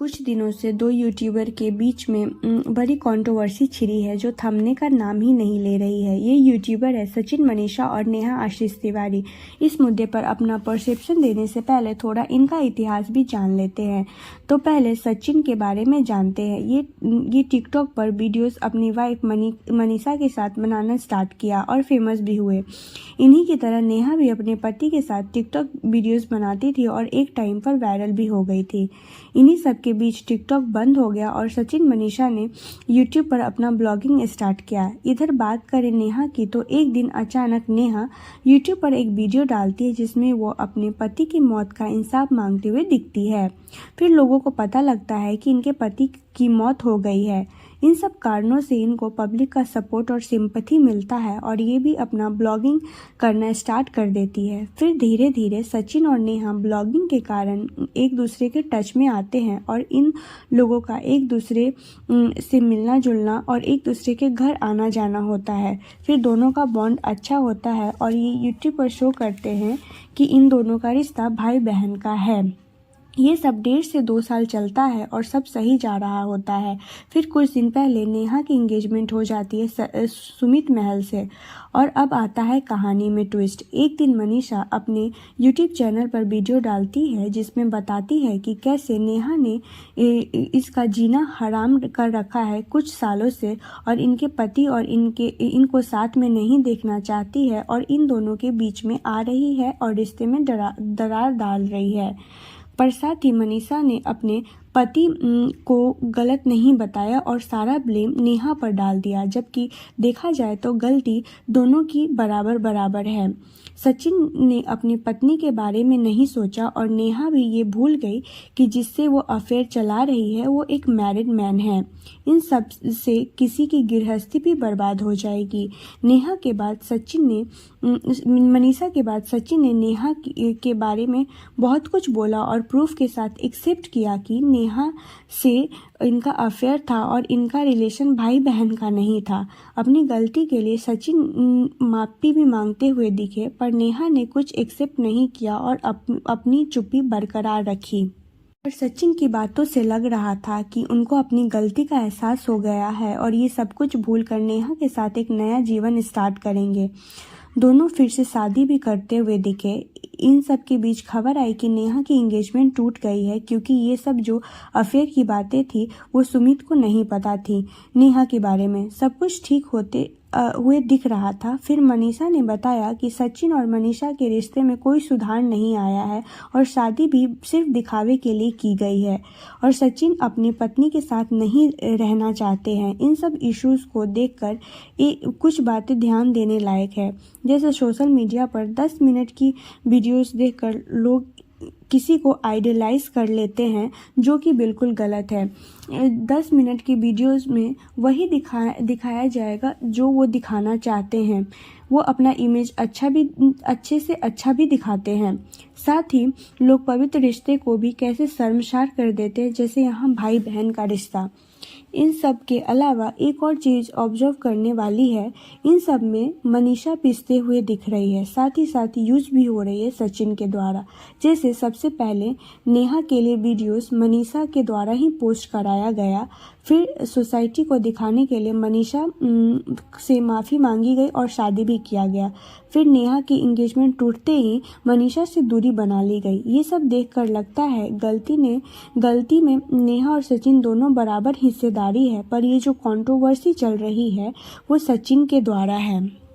कुछ दिनों से दो यूट्यूबर के बीच में बड़ी कंट्रोवर्सी छिड़ी है जो थमने का नाम ही नहीं ले रही है। ये यूट्यूबर है सचिन मनीषा और नेहा आशीष तिवारी। इस मुद्दे पर अपना परसेप्शन देने से पहले थोड़ा इनका इतिहास भी जान लेते हैं। तो पहले सचिन के बारे में जानते हैं। ये टिकटॉक पर वीडियोस अपनी वाइफ मनीषा के साथ बनाना स्टार्ट किया और फेमस भी हुए। इन्हीं की तरह नेहा भी अपने पति के साथ टिकटॉक वीडियोस बनाती थी और एक टाइम पर वायरल भी हो गई थी। इन्हीं सब के बीच टिकटॉक बंद हो गया और सचिन मनीषा ने यूट्यूब पर अपना ब्लॉगिंग स्टार्ट किया। इधर बात करें नेहा की तो एक दिन अचानक नेहा यूट्यूब पर एक वीडियो डालती है जिसमें वो अपने पति की मौत का इंसाफ मांगते हुए दिखती है। फिर लोगों को पता लगता है कि इनके पति की मौत हो गई है। इन सब कारणों से इनको पब्लिक का सपोर्ट और सिंपैथी मिलता है और ये भी अपना ब्लॉगिंग करना स्टार्ट कर देती है। फिर धीरे धीरे सचिन और नेहा ब्लॉगिंग के कारण एक दूसरे के टच में आते हैं और इन लोगों का एक दूसरे से मिलना जुलना और एक दूसरे के घर आना जाना होता है। फिर दोनों का बॉन्ड अच्छा होता है और ये यूट्यूब पर शो करते हैं कि इन दोनों का रिश्ता भाई बहन का है। ये सब 1.5 से 2 साल चलता है और सब सही जा रहा होता है। फिर कुछ दिन पहले नेहा की एंगेजमेंट हो जाती है सुमित महल से। और अब आता है कहानी में ट्विस्ट। एक दिन मनीषा अपने यूट्यूब चैनल पर वीडियो डालती है जिसमें बताती है कि कैसे नेहा ने इसका जीना हराम कर रखा है कुछ सालों से और इनके पति और इनको साथ में नहीं देखना चाहती है और इन दोनों के बीच में आ रही है और रिश्ते में दरार डाल रही है। पर साथ ही मनीषा ने अपने पति को गलत नहीं बताया और सारा ब्लेम नेहा पर डाल दिया, जबकि देखा जाए तो गलती दोनों की बराबर बराबर है। सचिन ने अपनी पत्नी के बारे में नहीं सोचा और नेहा भी ये भूल गई कि जिससे वो अफेयर चला रही है वो एक मैरिड मैन है। इन सब से किसी की गृहस्थी भी बर्बाद हो जाएगी। मनीषा के बाद सचिन ने नेहा के बारे में बहुत कुछ बोला और प्रूफ के साथ एक्सेप्ट किया कि नेहा से इनका अफेयर था और इनका रिलेशन भाई बहन का नहीं था। अपनी गलती के लिए सचिन माफी भी मांगते हुए दिखे पर नेहा ने कुछ एक्सेप्ट नहीं किया और अपनी चुप्पी बरकरार रखी। और सचिन की बातों से लग रहा था कि उनको अपनी गलती का एहसास हो गया है और ये सब कुछ भूल कर नेहा के साथ एक नया जीवन स्टार्ट करेंगे। दोनों फिर से शादी भी करते हुए दिखे। इन सब के बीच खबर आई कि नेहा की एंगेजमेंट टूट गई है क्योंकि ये सब जो अफेयर की बातें थी वो सुमित को नहीं पता थी। नेहा के बारे में सब कुछ ठीक होते हुए दिख रहा था। फिर मनीषा ने बताया कि सचिन और मनीषा के रिश्ते में कोई सुधार नहीं आया है और शादी भी सिर्फ दिखावे के लिए की गई है और सचिन अपनी पत्नी के साथ नहीं रहना चाहते हैं। इन सब इश्यूज को देखकर कुछ बातें ध्यान देने लायक है। जैसे सोशल मीडिया पर 10 मिनट की वीडियोस देखकर लोग किसी को आइडियलाइज कर लेते हैं जो कि बिल्कुल गलत है। 10 मिनट की वीडियोस में वही दिखाया जाएगा जो वो दिखाना चाहते हैं। वो अपना इमेज अच्छे से अच्छा भी दिखाते हैं। साथ ही लोग पवित्र रिश्ते को भी कैसे शर्मसार कर देते हैं, जैसे यहाँ भाई बहन का रिश्ता। इन सब के अलावा एक और चीज़ ऑब्जर्व करने वाली है, इन सब में मनीषा पिसते हुए दिख रही है। साथ ही साथ यूज भी हो रही है सचिन के द्वारा। जैसे सबसे पहले नेहा के लिए वीडियोस मनीषा के द्वारा ही पोस्ट कराया गया, फिर सोसाइटी को दिखाने के लिए मनीषा से माफ़ी मांगी गई और शादी भी किया गया। फिर नेहा की एंगेजमेंट टूटते ही मनीषा से दूरी बना ली गई। ये सब देखकर लगता है गलती में नेहा और सचिन दोनों बराबर हिस्सेदारी है, पर ये जो कंट्रोवर्सी चल रही है वो सचिन के द्वारा है।